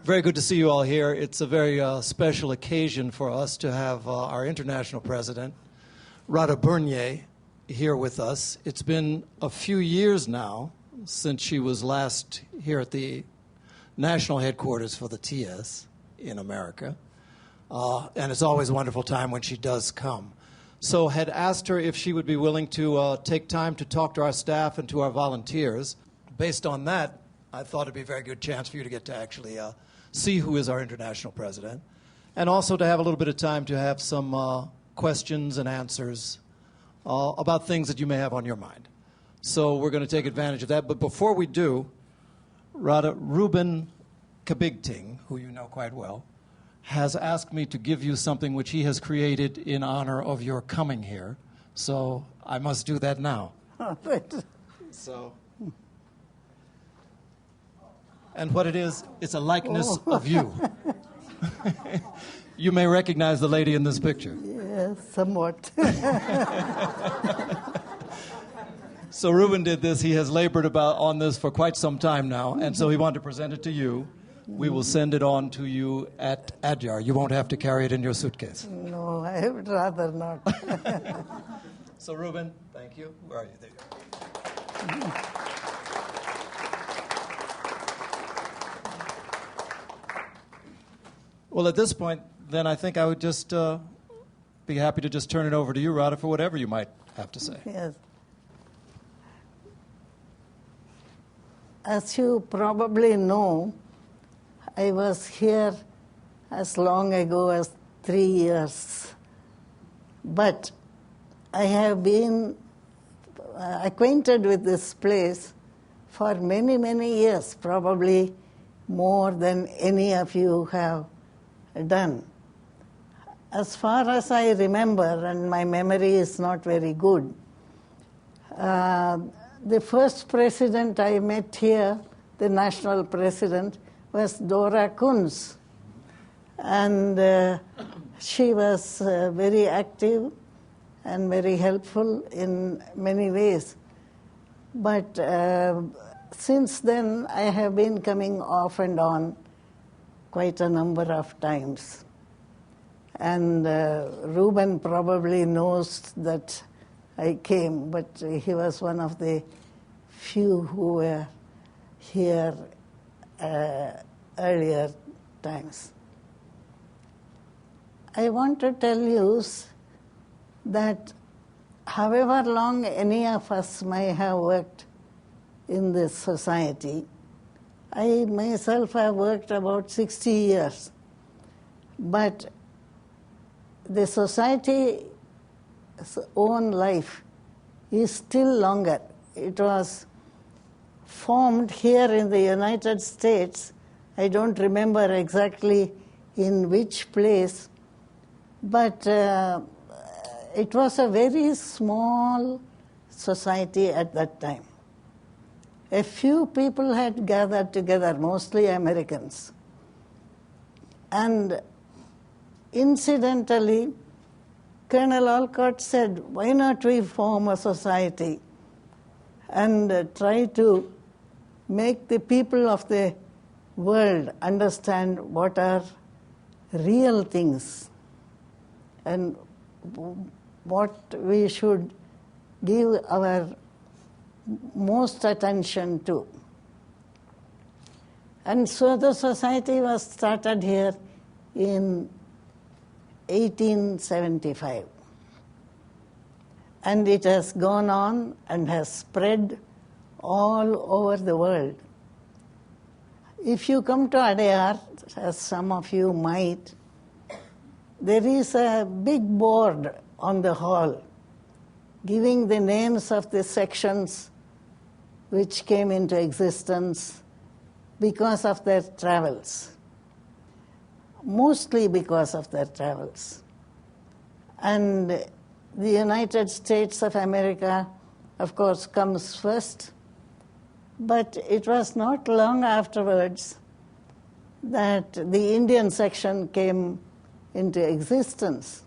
Very good to see you all here. It's a very special occasion for us to have our international president, Radha Bernier, here with us. It's been a few years now since she was last here at the national headquarters for the TS in America. And it's always a wonderful time when she does come. So had asked her if she would be willing to take time to talk to our staff and to our volunteers. Based on that, I thought it'd be a very good chance for you to get to actually see who is our international president, and also to have a little bit of time to have some questions and answers about things that you may have on your mind. So we're going to take advantage of that. But before we do, Radha, Ruben Kabigting, who you know quite well, has asked me to give you something which he has created in honor of your coming here. So I must do that now. So... And what it is, it's a likeness of you. You may recognize the lady in this picture. Yes, somewhat. So Ruben did this. He has labored on this for quite some time now, and so he wanted to present it to you. We will send it on to you at Adyar. You won't have to carry it in your suitcase. No, I would rather not. So Ruben, thank you. Where are you? There you go. Well, at this point, then I think I would just be happy to just turn it over to you, Radha, for whatever you might have to say. Yes. As you probably know, I was here as long ago as 3 years. But I have been acquainted with this place for many, many years, probably more than any of you have done. As far as I remember, and my memory is not very good, the first president I met here, the national president, was Dora Kunz. And she was very active and very helpful in many ways. But since then, I have been coming off and on quite a number of times. And Ruben probably knows that I came, but he was one of the few who were here earlier times. I want to tell you that however long any of us may have worked in this society, I myself have worked about 60 years, but the society's own life is still longer. It was formed here in the United States. I don't remember exactly in which place, but it was a very small society at that time. A few people had gathered together, mostly Americans. And incidentally, Colonel Olcott said, why not we form a society and try to make the people of the world understand what are real things and what we should give our most attention to. And so the society was started here in 1875. And it has gone on and has spread all over the world. If you come to Adyar, as some of you might, there is a big board on the hall giving the names of the sections which came into existence because of their travels, mostly because of their travels. And the United States of America, of course, comes first, but it was not long afterwards that the Indian section came into existence.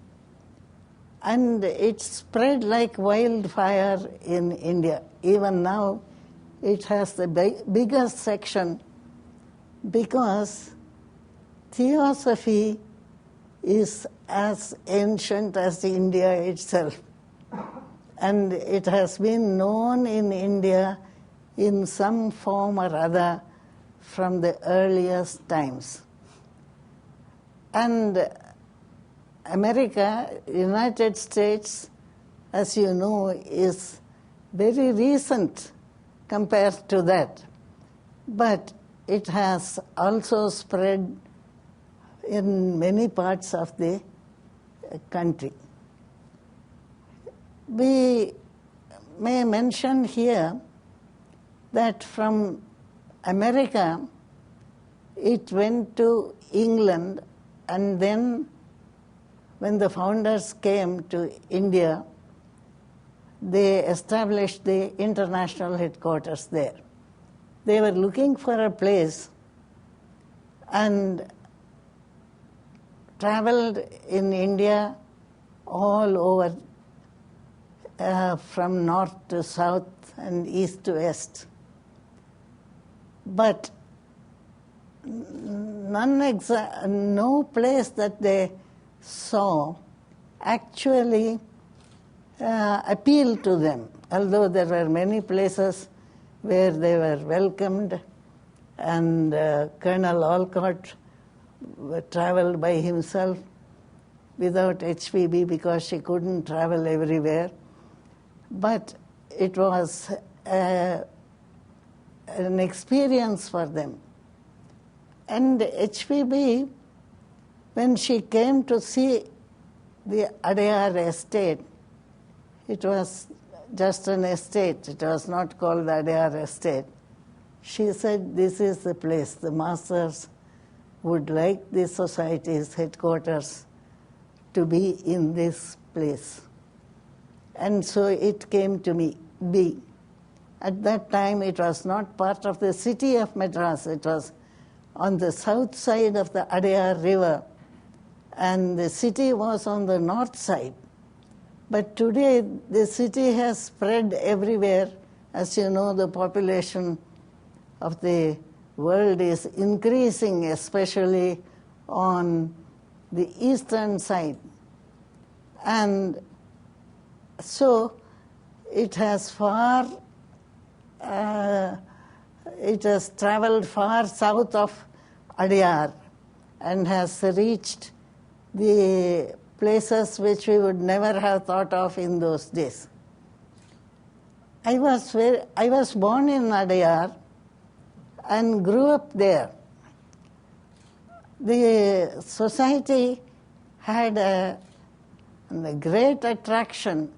And it spread like wildfire in India. Even now, it has the biggest section because theosophy is as ancient as India itself. And it has been known in India in some form or other from the earliest times. And America, United States, as you know, is very recent compared to that. But it has also spread in many parts of the country. We may mention here that from America, it went to England, and then when the founders came to India, they established the international headquarters there. They were looking for a place and traveled in India all over from north to south and east to west. But no place that they saw actually appealed to them, although there were many places where they were welcomed, and Colonel Olcott traveled by himself without HPB because she couldn't travel everywhere. But it was an experience for them. And HPB, when she came to see the Adyar estate, it was just an estate. It was not called the Adyar estate. She said, this is the place. The masters would like the society's headquarters to be in this place. And so it came to be. At that time, it was not part of the city of Madras. It was on the south side of the Adyar River, and the city was on the north side. But today, the city has spread everywhere. As you know, the population of the world is increasing, especially on the eastern side. And so it has traveled far south of Adyar and has reached the places which we would never have thought of in those days. I was born in Adyar and grew up there. The society had a great attraction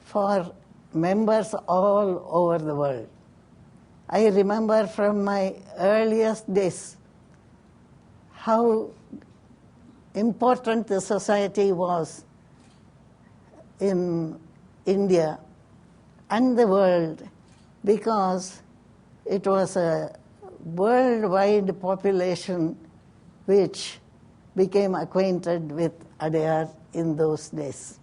for members all over the world. I remember from my earliest days how important the society was in India and the world, because it was a worldwide population which became acquainted with Adyar in those days.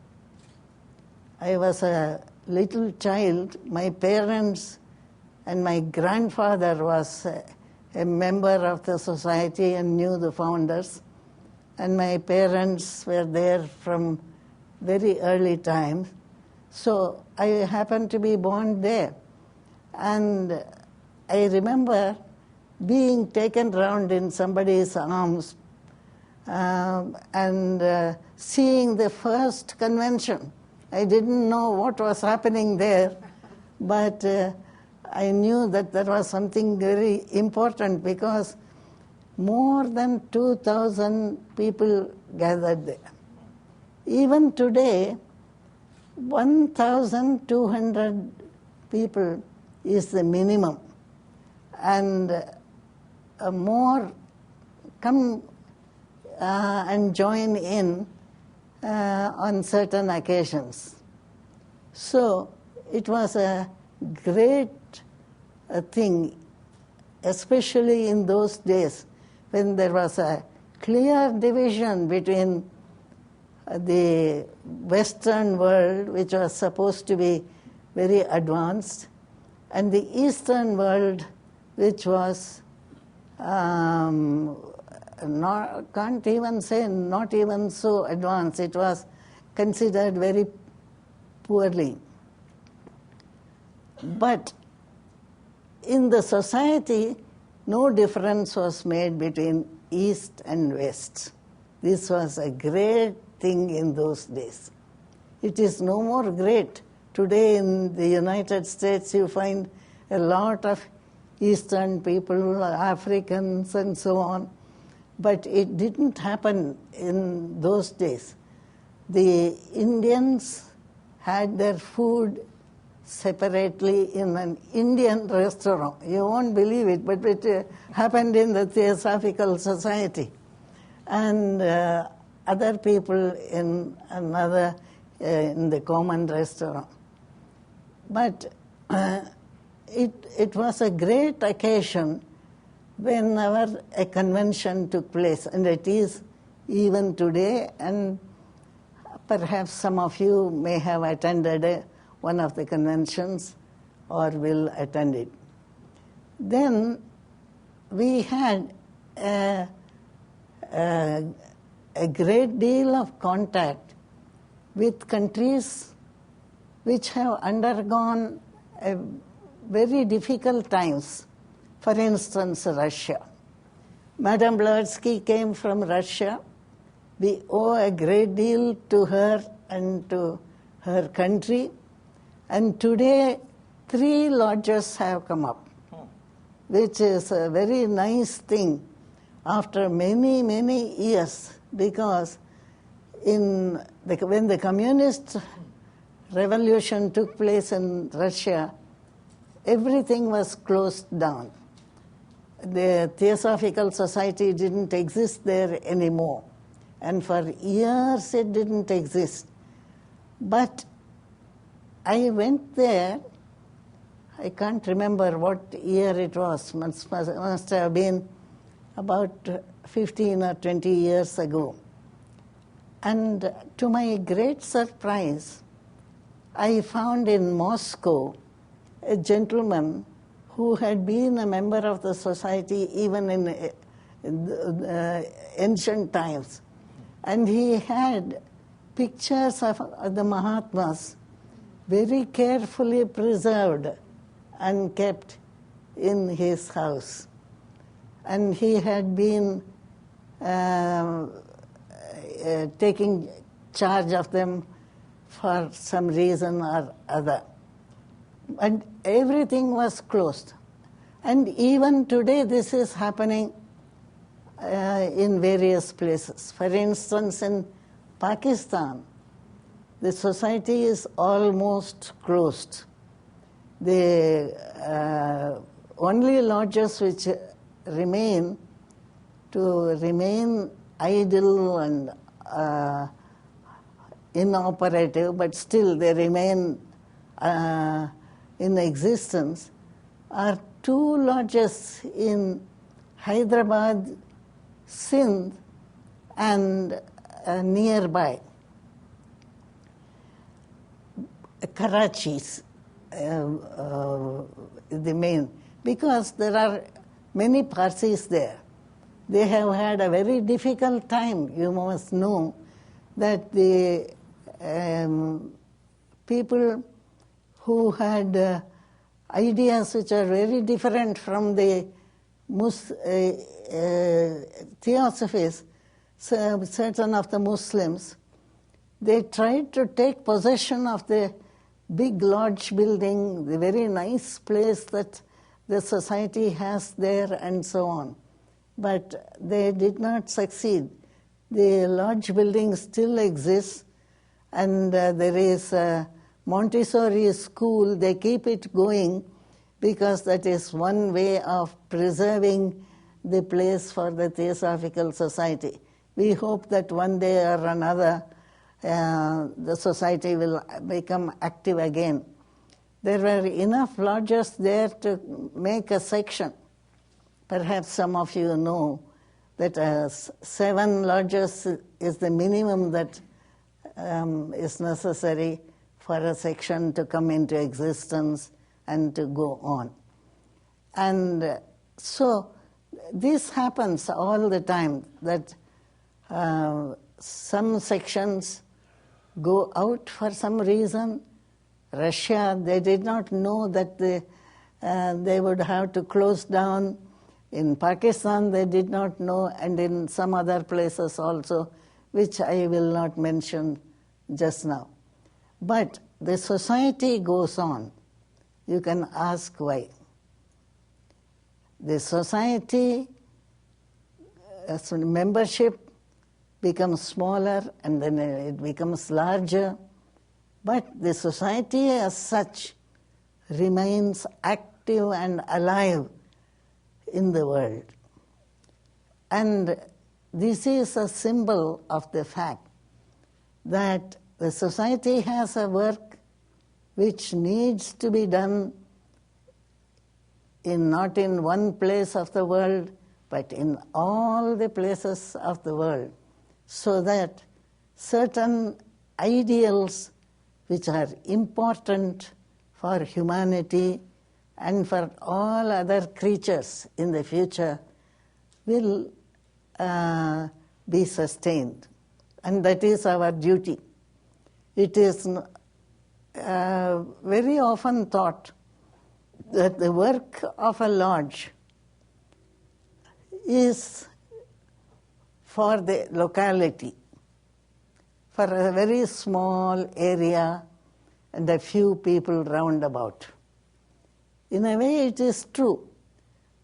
I was a little child. My parents and my grandfather was a member of the society and knew the founders. And my parents were there from very early times. So I happened to be born there. And I remember being taken round in somebody's arms and seeing the first convention. I didn't know what was happening there, but I knew that there was something very important, because more than 2,000 people gathered there. Even today, 1,200 people is the minimum, and more come and join in on certain occasions. So it was a great thing, especially in those days when there was a clear division between the Western world, which was supposed to be very advanced, and the Eastern world, which was can't even say not even so advanced. It was considered very poorly. But in the society, no difference was made between East and West. This was a great thing in those days. It is no more great. Today in the United States, you find a lot of Eastern people, Africans and so on. But it didn't happen in those days. The Indians had their food separately in an Indian restaurant. You won't believe it, but it happened in the Theosophical Society. And other people in another, in the common restaurant. But it was a great occasion whenever a convention took place, and it is even today, and perhaps some of you may have attended one of the conventions or will attend it. Then we had a great deal of contact with countries which have undergone very difficult times. For instance, Russia. Madame Blavatsky came from Russia. We owe a great deal to her and to her country. And today, 3 lodges have come up, which is a very nice thing after many, many years, because when the communist revolution took place in Russia, everything was closed down. The Theosophical Society didn't exist there anymore. And for years it didn't exist. But I went there, I can't remember what year it was, must have been about 15 or 20 years ago. And to my great surprise, I found in Moscow a gentleman who had been a member of the society even in ancient times. And he had pictures of the Mahatmas very carefully preserved and kept in his house. And he had been taking charge of them for some reason or other. And everything was closed. And even today this is happening in various places. For instance, in Pakistan, the society is almost closed. The only lodges which remain idle and inoperative, but still they remain in existence, are 2 lodges in Hyderabad, Sindh, and nearby. Karachi's the main, because there are many Parsis there. They have had a very difficult time. You must know that the people who had ideas which are very different from the theosophies, certain of the Muslims, they tried to take possession of the big lodge building, the very nice place that the society has there and so on. But they did not succeed. The lodge building still exists, and there is a Montessori school. They keep it going because that is one way of preserving the place for the Theosophical Society. We hope that one day or another the society will become active again. There were enough lodges there to make a section. Perhaps some of you know that 7 lodges is the minimum that is necessary for a section to come into existence and to go on. And so This happens all the time, that some sections go out for some reason. Russia, they did not know that they would have to close down. In Pakistan, they did not know, and in some other places also, which I will not mention just now. But the society goes on. You can ask why. The society membership becomes smaller and then it becomes larger, but the society as such remains active and alive in the world. And this is a symbol of the fact that the society has a work which needs to be done not in one place of the world, but in all the places of the world, so that certain ideals which are important for humanity and for all other creatures in the future will be sustained. And that is our duty. It is very often thought that the work of a lodge is for the locality, for a very small area and a few people round about. In a way it is true,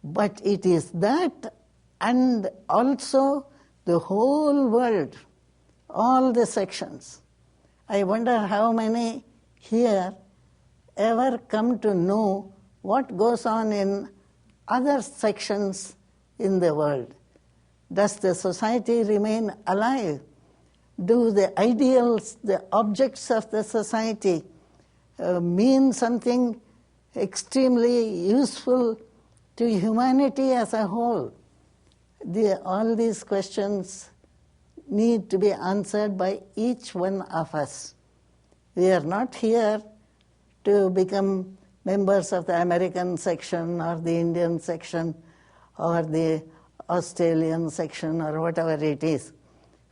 but it is that and also the whole world, all the sections. I wonder how many here ever come to know what goes on in other sections in the world. Does the society remain alive? Do the ideals, the objects of the society mean something extremely useful to humanity as a whole? All these questions need to be answered by each one of us. We are not here to become members of the American section or the Indian section or the Australian section or whatever it is.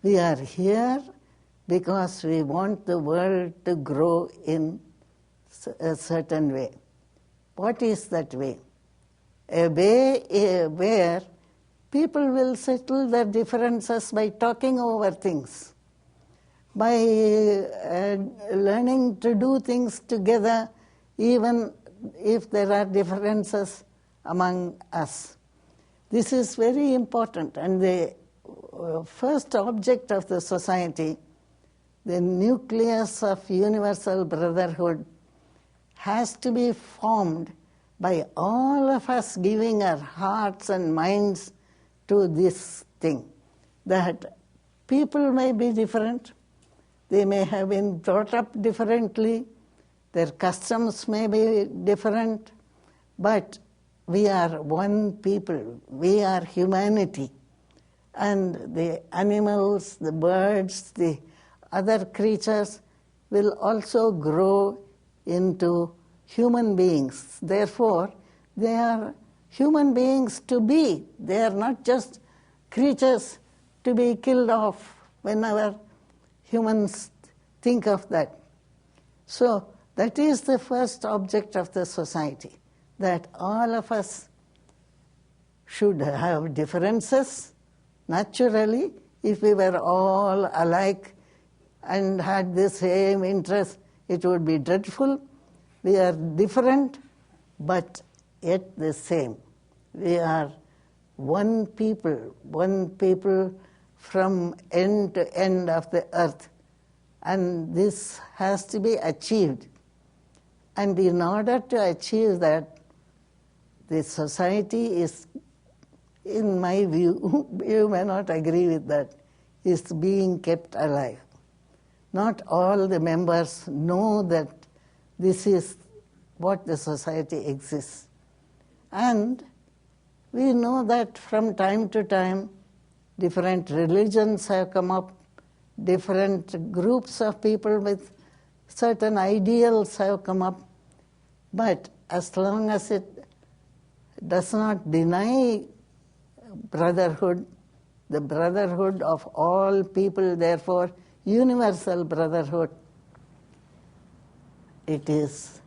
We are here because we want the world to grow in a certain way. What is that way? A way where people will settle their differences by talking over things, by learning to do things together even if there are differences among us. This is very important, and the first object of the society, the nucleus of universal brotherhood, has to be formed by all of us giving our hearts and minds to this thing, that people may be different, they may have been brought up differently, their customs may be different, but we are one people, we are humanity. And the animals, the birds, the other creatures will also grow into human beings. Therefore, they are human beings to be. They are not just creatures to be killed off whenever humans think of that. So, that is the first object of the society, that all of us should have differences. Naturally, if we were all alike and had the same interest, it would be dreadful. We are different, but yet the same. We are one people from end to end of the earth. And this has to be achieved. And in order to achieve that, the society is, in my view, you may not agree with that, is being kept alive. Not all the members know that this is what the society exists. And we know that from time to time, different religions have come up, different groups of people with certain ideals have come up, but as long as it does not deny brotherhood, the brotherhood of all people, therefore universal brotherhood. It is,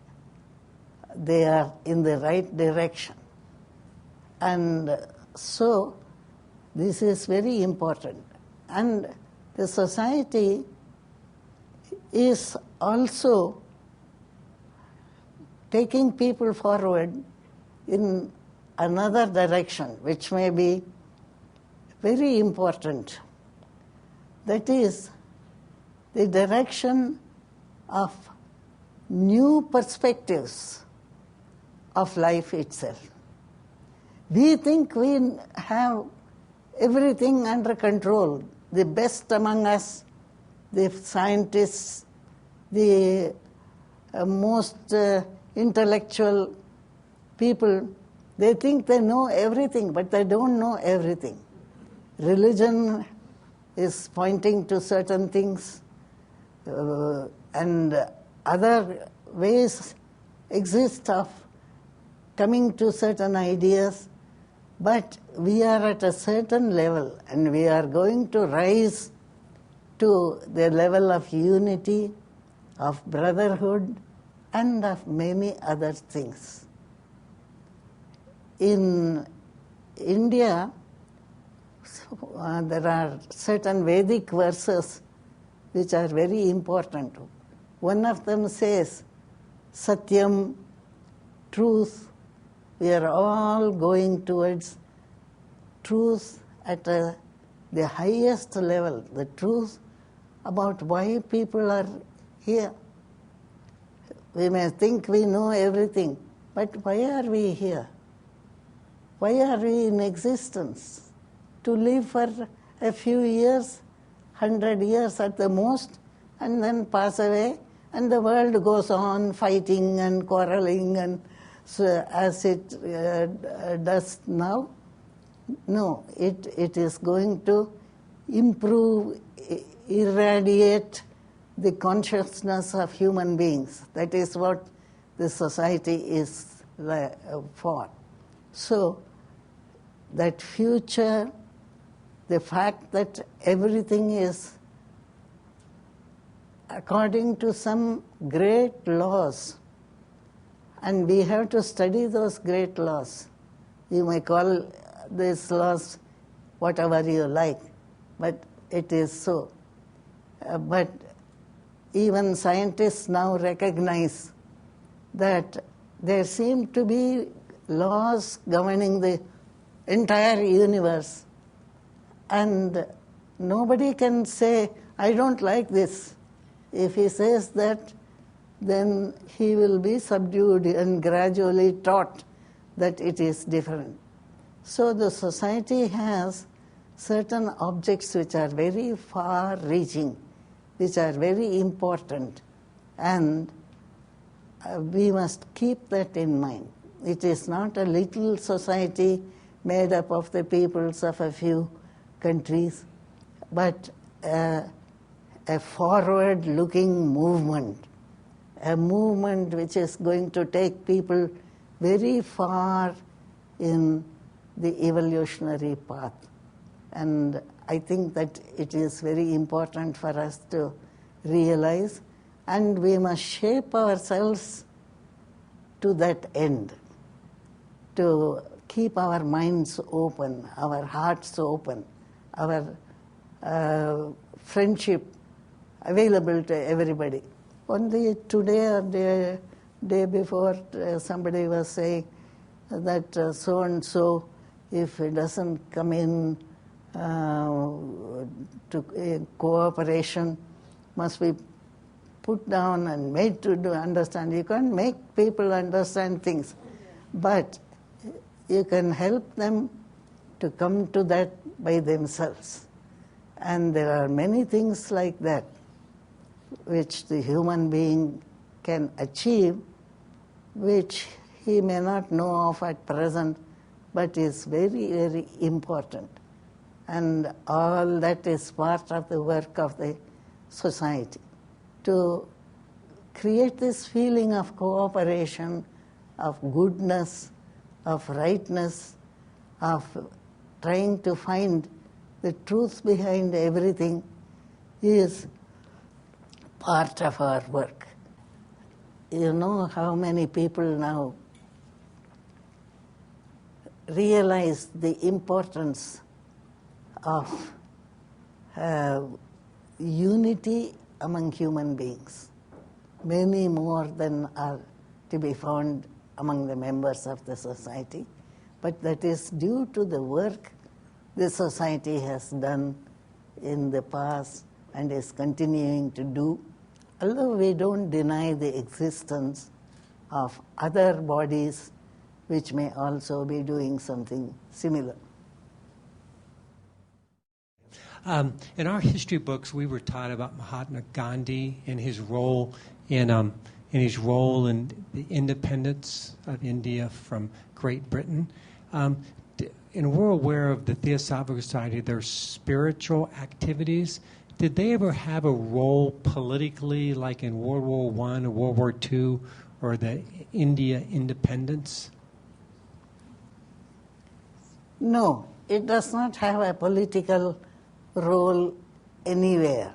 they are in the right direction. And so this is very important. And the society is also taking people forward in another direction, which may be very important. That is the direction of new perspectives of life itself. We think we have everything under control. The best among us, the scientists, the most intellectual people, they think they know everything, but they don't know everything. Religion is pointing to certain things, and other ways exist of coming to certain ideas, but we are at a certain level, and we are going to rise to the level of unity, of brotherhood, and of many other things. In India, there are certain Vedic verses which are very important. One of them says, Satyam, truth. We are all going towards truth at the highest level, the truth about why people are here. We may think we know everything, but why are we here? Why are we in existence? To live for a few years, 100 years at the most, and then pass away, and the world goes on fighting and quarreling, and so as it does now. No, it is going to improve, irradiate the consciousness of human beings. That is what the society is for. So, that future, the fact that everything is according to some great laws, and we have to study those great laws. You may call these laws whatever you like, but it is so. But even scientists now recognize that there seem to be laws governing the entire universe, and nobody can say, I don't like this. If he says that, then he will be subdued and gradually taught that it is different. So the society has certain objects which are very far-reaching, which are very important, and we must keep that in mind. It is not a little society made up of the peoples of a few countries, but a forward-looking movement, a movement which is going to take people very far in the evolutionary path. And I think that it is very important for us to realize, and we must shape ourselves to that end, to keep our minds open, our hearts open, our friendship available to everybody. Only today or the day before, somebody was saying that so-and-so, if it doesn't come in to cooperation, must be put down and made to understand. You can't make people understand things, but you can help them to come to that by themselves. And there are many things like that which the human being can achieve, which he may not know of at present, but is very, very important. And all that is part of the work of the society, to create this feeling of cooperation, of goodness, of rightness, of trying to find the truth behind everything is part of our work. You know how many people now realize the importance of unity among human beings, many more than are to be found among the members of the society, but that is due to the work the society has done in the past and is continuing to do, although we don't deny the existence of other bodies which may also be doing something similar. In our history books, we were taught about Mahatma Gandhi and his role in the independence of India from Great Britain. And we're aware of the Theosophical Society, their spiritual activities. Did they ever have a role politically, like in World War I or World War II, or the India independence? No, it does not have a political role anywhere.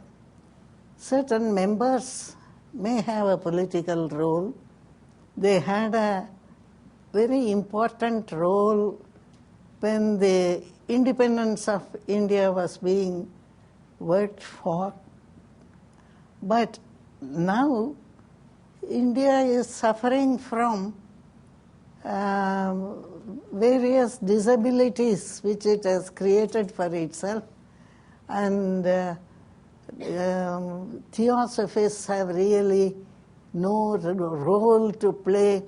Certain members may have a political role. They had a very important role when the independence of India was being worked for. But now India is suffering from various disabilities which it has created for itself, and theosophists have really no role to play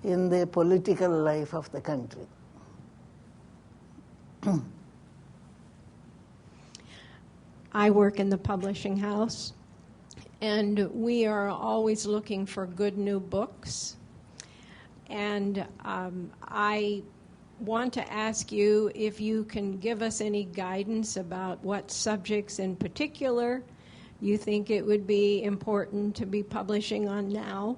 in the political life of the country. I work in the publishing house, and we are always looking for good new books. And I want to ask you if you can give us any guidance about what subjects in particular you think it would be important to be publishing on now.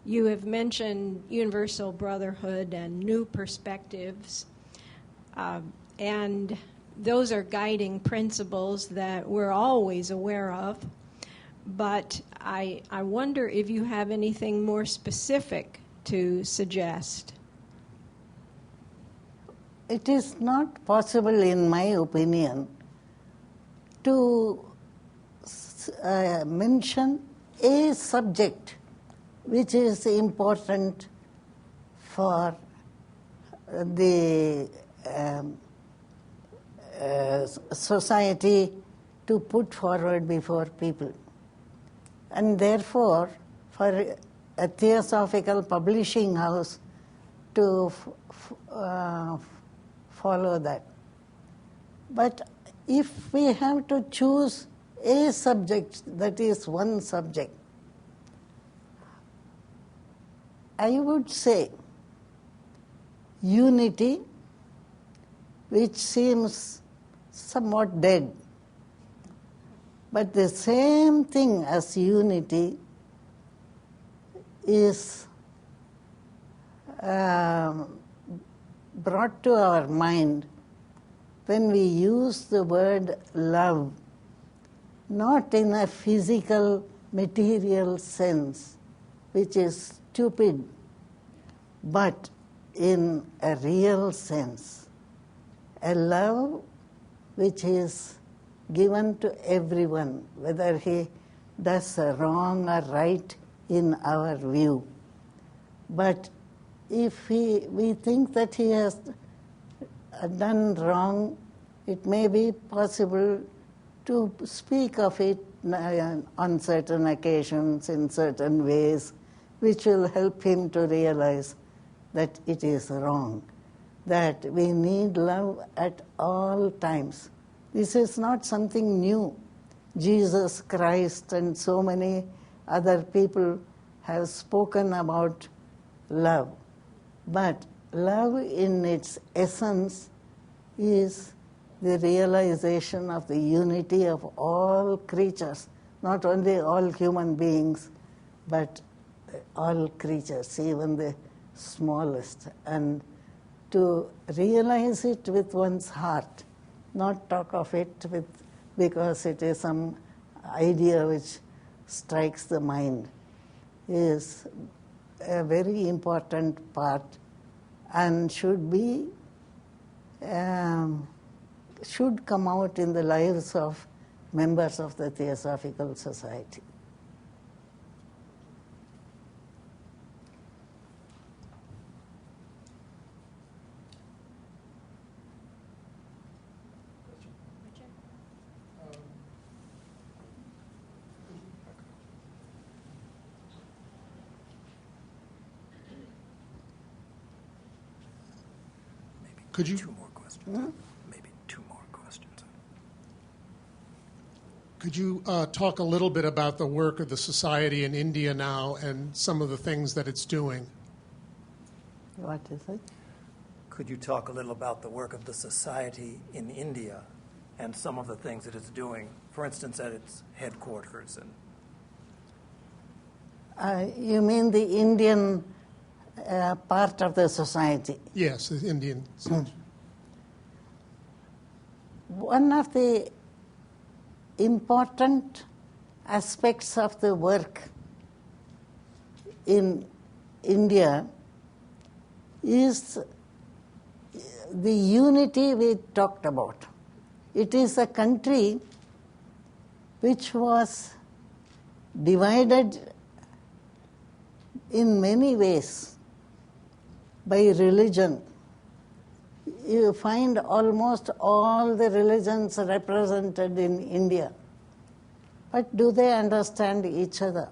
You have mentioned universal brotherhood and new perspectives, and those are guiding principles that we're always aware of. But I wonder if you have anything more specific to suggest. It is not possible, in my opinion, to mention a subject which is important for the society to put forward before people. And therefore, for a theosophical publishing house to follow that. But if we have to choose a subject, that is one subject, I would say unity, which seems somewhat dead. But the same thing as unity is brought to our mind when we use the word love, not in a physical, material sense, which is stupid, but in a real sense. A love which is given to everyone, whether he does wrong or right in our view. But if we think that he has done wrong, it may be possible to speak of it on certain occasions, in certain ways, which will help him to realize that it is wrong, that we need love at all times. This is not something new. Jesus Christ and so many other people have spoken about love. But love in its essence is the realization of the unity of all creatures, not only all human beings, but all creatures, even the smallest. And to realize it with one's heart, not talk of it because it is some idea which strikes the mind, is a very important part and should come out in the lives of members of the Theosophical Society. Could you Two more questions. Maybe two more questions. Could you talk a little bit about the work of the Society in India now and some of the things that it's doing? What is it? Could you talk a little about the work of the Society in India and some of the things that it's doing, for instance, at its headquarters? And You mean the Indian part of the society? Yes, the Indian section. One of the important aspects of the work in India is the unity we talked about. It is a country which was divided in many ways by religion. You find almost all the religions represented in India. But do they understand each other?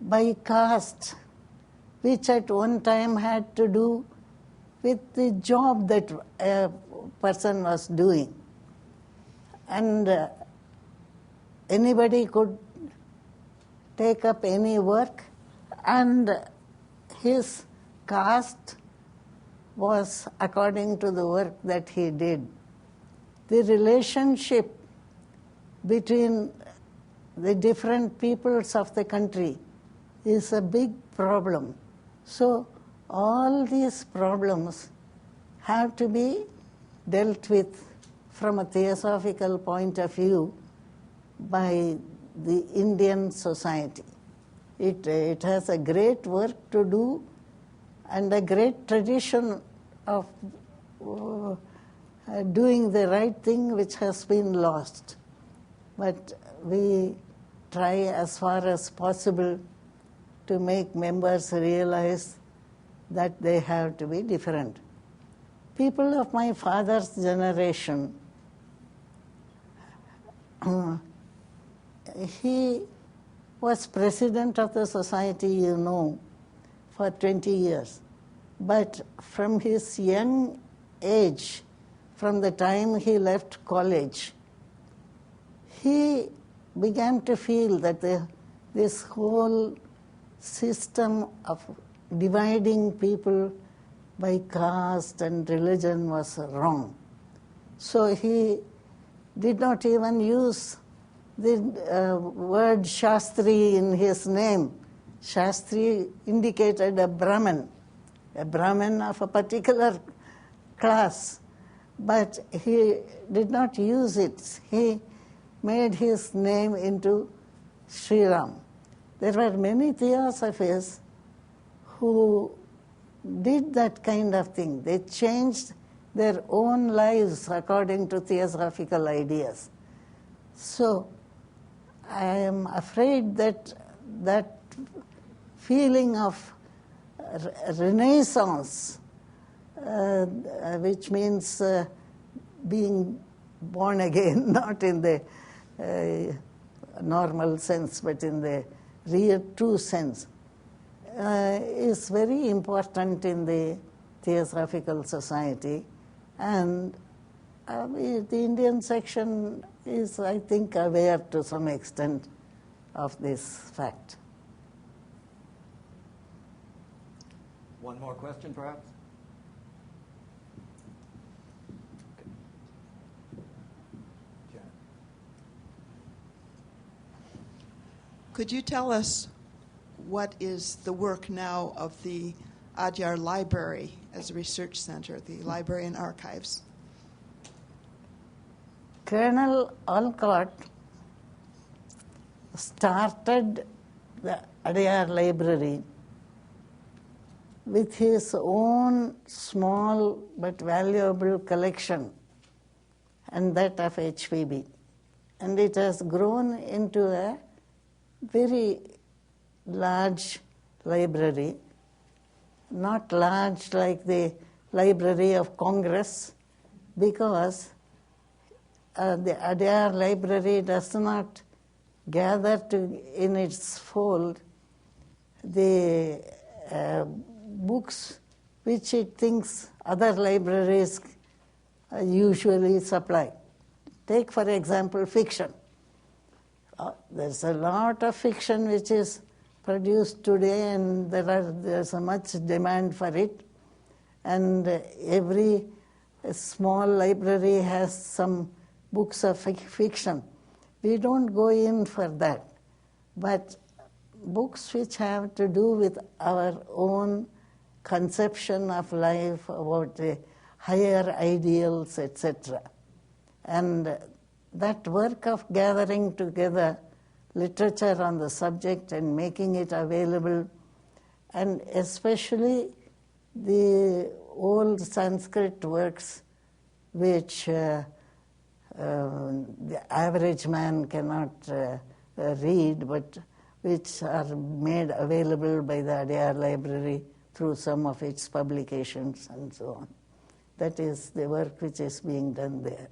By caste, which at one time had to do with the job that a person was doing. And anybody could take up any work, and his caste was according to the work that he did. The relationship between the different peoples of the country is a big problem. So all these problems have to be dealt with from a theosophical point of view by the Indian society. It has a great work to do and a great tradition of doing the right thing which has been lost. But we try as far as possible to make members realize that they have to be different. People of my father's generation, he was president of the society, you know, for 20 years. But from his young age, from the time he left college, he began to feel that this whole system of dividing people by caste and religion was wrong. So he did not even use the word Shastri in his name. Shastri indicated a Brahmin of a particular class, but he did not use it. He made his name into Sri Ram. There were many theosophists who did that kind of thing. They changed their own lives according to theosophical ideas. So I am afraid that that feeling of renaissance, which means being born again, not in the normal sense, but in the real true sense, is very important in the Theosophical Society. And the Indian section is, I think, aware to some extent of this fact. one more question, perhaps? Okay. Janet. Could you tell us what is the work now of the Adyar Library as a research center at the Library and Archives? Colonel Olcott started the Adyar Library with his own small but valuable collection, and that of HPB. And it has grown into a very large library, not large like the Library of Congress, because the Adyar Library does not gather in its fold the books which it thinks other libraries usually supply. Take, for example, fiction. There's a lot of fiction which is produced today, and there's a much demand for it. And every small library has some books of fiction. We don't go in for that. But books which have to do with our own conception of life, about the higher ideals, etc. And that work of gathering together literature on the subject and making it available, and especially the old Sanskrit works which the average man cannot read, but which are made available by the Adyar Library through some of its publications and so on. That is the work which is being done there.